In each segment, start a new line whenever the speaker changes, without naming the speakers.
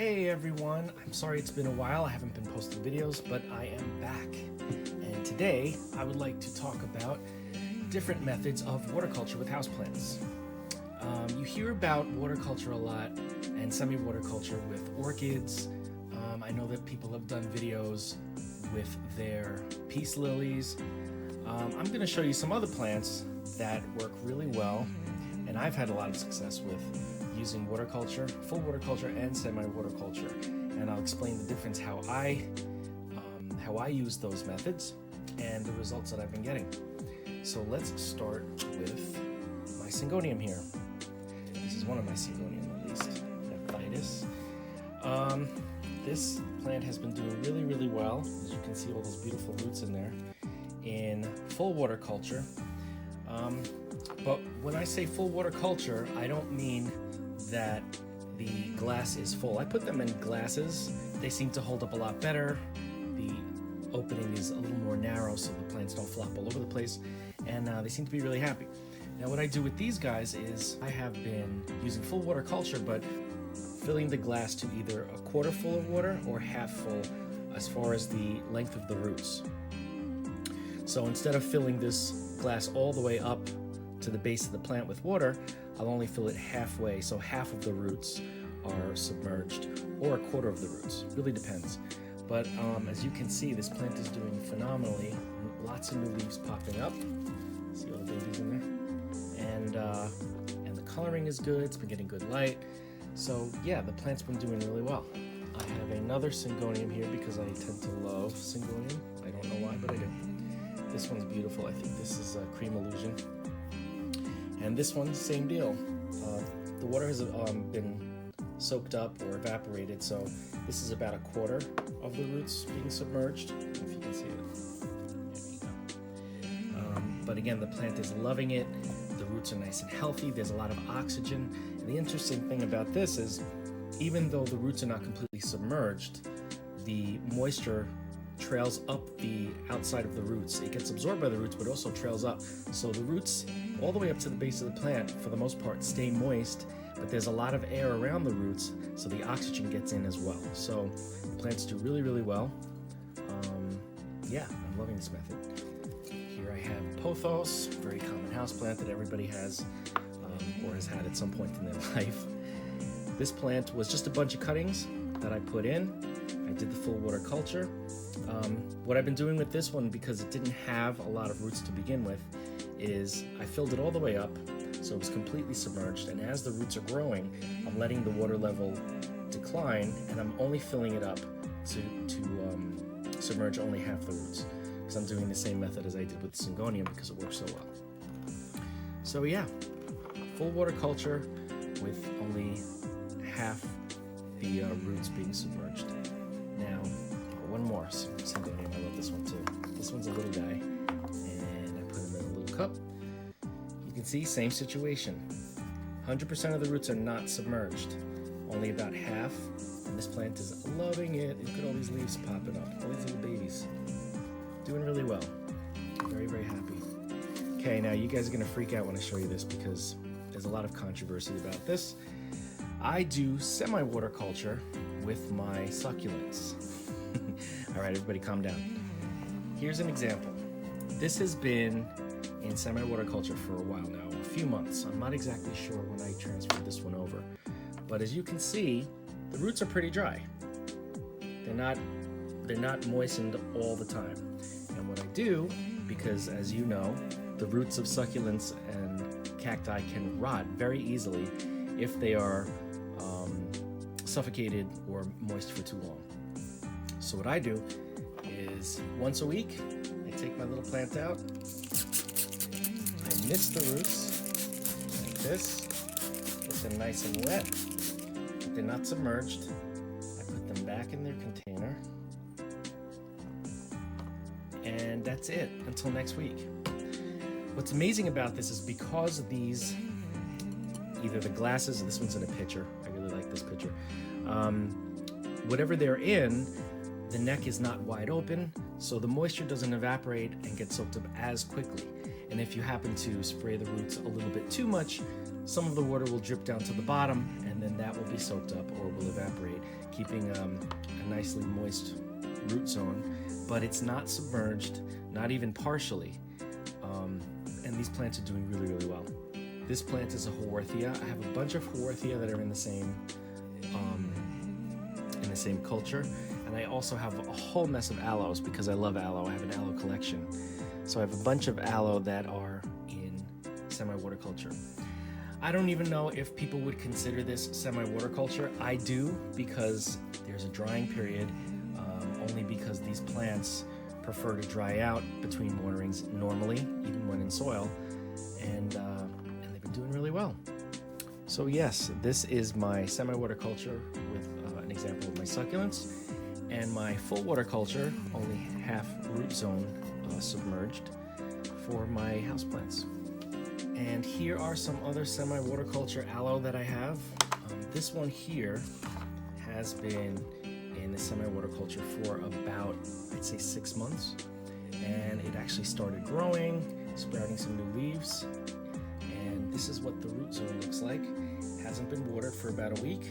Hey everyone, I'm sorry it's been a while. I haven't been posting videos, but I am back. And today I would like to talk about different methods of water culture with houseplants. You hear about water culture a lot and semi-water culture with orchids. I know that people have done videos with their peace lilies. I'm going to show you some other plants that work really well, and I've had a lot of success with using water culture, full water culture and semi-water culture, and I'll explain the difference how I use those methods and the results that I've been getting. So let's start with my Syngonium here. This is one of my Syngonium, at least, Nephitis. This plant has been doing really well. As you can see, all those beautiful roots in there in full water culture. But when I say full water culture, I don't mean that the glass is full. I put them in glasses. They seem to hold up a lot better. The opening is a little more narrow so the plants don't flop all over the place, and they seem to be really happy. Now what I do with these guys is I have been using full water culture, but filling the glass to either a quarter full of water or half full as far as the length of the roots. So instead of filling this glass all the way up to the base of the plant with water, I'll only fill it halfway, so half of the roots are submerged, or a quarter of the roots. It really depends. But as you can see, this plant is doing phenomenally. Lots of new leaves popping up. See all the babies in there? And the coloring is good. It's been getting good light. So yeah, the plant's been doing really well. I have another Syngonium here because I tend to love Syngonium. I don't know why, but I do. This one's beautiful. I think this is a Cream Illusion. And this one, same deal. The water has been soaked up or evaporated, so this is about a quarter of the roots being submerged, if you can see it. There you go. But again, the plant is loving it. The roots are nice and healthy. There's a lot of oxygen. And the interesting thing about this is, even though the roots are not completely submerged, the moisture trails up the outside of the roots. It gets absorbed by the roots, but also trails up. So the roots, all the way up to the base of the plant, for the most part, stay moist, but there's a lot of air around the roots, so the oxygen gets in as well. So the plants do really well. Yeah, I'm loving this method. Here I have Pothos, very common houseplant that everybody has or has had at some point in their life. This plant was just a bunch of cuttings that I put in. I did the full water culture. What I've been doing with this one, because it didn't have a lot of roots to begin with, is I filled it all the way up, so it was completely submerged, and as the roots are growing, I'm letting the water level decline, and I'm only filling it up to submerge only half the roots, because I'm doing the same method as I did with Syngonium because it works so well. So yeah, full water culture with only half the roots being submerged. Now, one more Syngonium. I love this one too. This one's a little guy, and I put him in a little cup. You can see, same situation. 100% of the roots are not submerged, only about half, and this plant is loving it. Look at all these leaves popping up, all these little babies. Doing really well. Very happy. Okay, now you guys are gonna freak out when I show you this because there's a lot of controversy about this. I do semi-water culture with my succulents. All right, everybody calm down. Here's an example. This has been in semi-water culture for a while now, a few months. I'm not exactly sure when I transferred this one over, but as you can see, the roots are pretty dry. They're not moistened all the time. And what I do, because as you know, the roots of succulents and cacti can rot very easily if they are suffocated or moist for too long. So what I do is once a week, I take my little plant out, I mist the roots like this, get them nice and wet, but they're not submerged. I put them back in their container, and that's it until next week. What's amazing about this is because of these, either the glasses, this one's in a pitcher, I really like this pitcher, whatever they're in, the neck is not wide open, so the moisture doesn't evaporate and get soaked up as quickly. And if you happen to spray the roots a little bit too much, some of the water will drip down to the bottom, and and then that will be soaked up or will evaporate, keeping a nicely moist root zone, but it's not submerged, not even partially. And these plants are doing really, really well. This plant is a Haworthia. I have a bunch of Haworthia that are in the same culture, and I also have a whole mess of aloes because I love aloe. I have an aloe collection, so I have a bunch of aloe that are in semi-water culture. I don't even know if people would consider this semi-water culture. I do, because there's a drying period, only because these plants prefer to dry out between waterings normally, even when in soil, and they've been doing really well. So yes, this is my semi-water culture with an example of my succulents, and my full water culture, only half root zone submerged, for my houseplants. And here are some other semi-water culture aloe that I have. This one here has been in the semi-water culture for about, I'd say, 6 months. And it actually started growing, sprouting some new leaves. And this is what the root zone looks like. It hasn't been watered for about a week.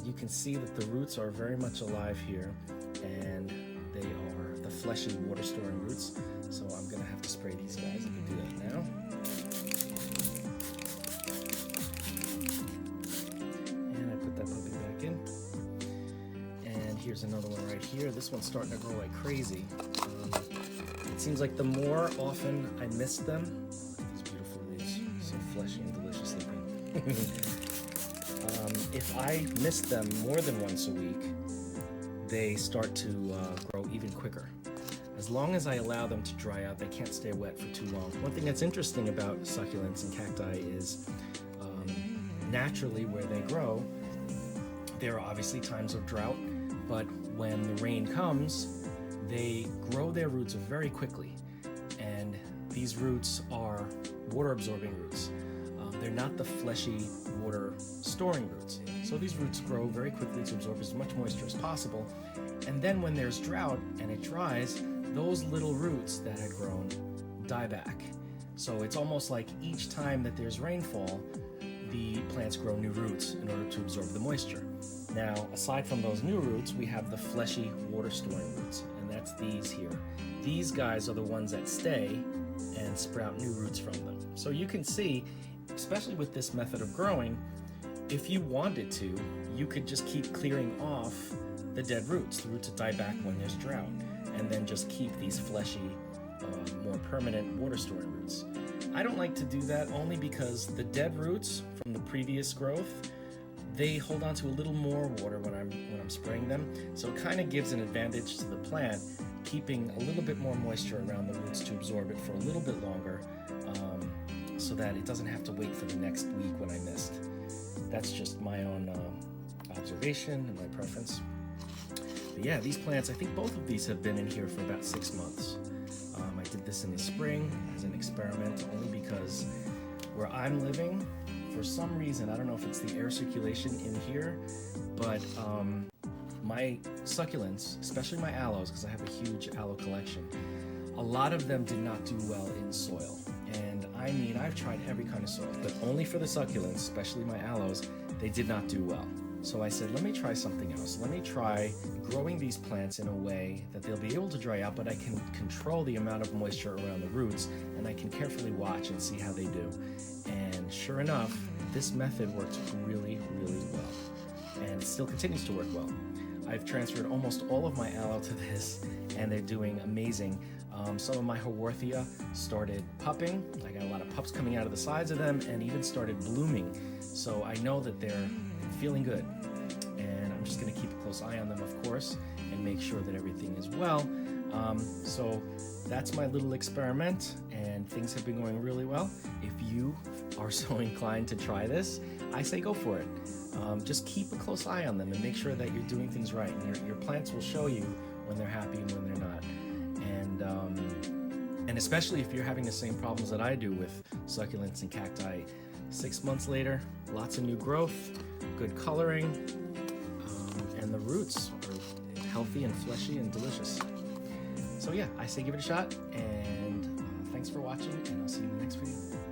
You can see that the roots are very much alive here, and they are the fleshy water storing roots. So I'm gonna have to spray these guys. I can do that now. And I put that puppy back in. And here's another one right here. This one's starting to grow like crazy. It seems like the more often I miss them, these beautiful leaves, so fleshy and delicious looking. If I miss them more than once a week, they start to grow even quicker. As long as I allow them to dry out, they can't stay wet for too long. One thing that's interesting about succulents and cacti is naturally where they grow, there are obviously times of drought, but when the rain comes, they grow their roots very quickly. And these roots are water absorbing roots. They're not the fleshy water storing roots. So these roots grow very quickly to absorb as much moisture as possible. And then when there's drought and it dries, those little roots that had grown die back. So it's almost like each time that there's rainfall, the plants grow new roots in order to absorb the moisture. Now, aside from those new roots, we have the fleshy water storing roots, and that's these here. These guys are the ones that stay and sprout new roots from them. So you can see, especially with this method of growing, if you wanted to, you could just keep clearing off the dead roots, the roots that die back when there's drought, and then just keep these fleshy, more permanent water storing roots. I don't like to do that only because the dead roots from the previous growth, they hold on to a little more water when I'm spraying them, so it kind of gives an advantage to the plant, keeping a little bit more moisture around the roots to absorb it for a little bit longer, so that it doesn't have to wait for the next week when I missed. That's just my own observation and my preference. But yeah, these plants, I think both of these have been in here for about 6 months. I did this in the spring as an experiment, only because where I'm living, for some reason, I don't know if it's the air circulation in here, but my succulents, especially my aloes, because I have a huge aloe collection, a lot of them did not do well in soil. And I mean, I've tried every kind of soil, but only for the succulents, especially my aloes, they did not do well. So I said, let me try something else. Let me try growing these plants in a way that they'll be able to dry out, but I can control the amount of moisture around the roots, and I can carefully watch and see how they do. And sure enough, this method works really, really well. And it still continues to work well. I've transferred almost all of my aloe to this, and they're doing amazing. Some of my Haworthia started pupping. I got a lot of pups coming out of the sides of them, and even started blooming. So I know that they're feeling good. And I'm just gonna keep a close eye on them, of course, and make sure that everything is well. So that's my little experiment, and things have been going really well. If you are so inclined to try this, I say go for it. Just keep a close eye on them and make sure that you're doing things right. And your plants will show you when they're happy and when they're not. And especially if you're having the same problems that I do with succulents and cacti, 6 months later, lots of new growth, good coloring, and the roots are healthy and fleshy and delicious. So yeah, I say give it a shot, and thanks for watching, and I'll see you in the next video.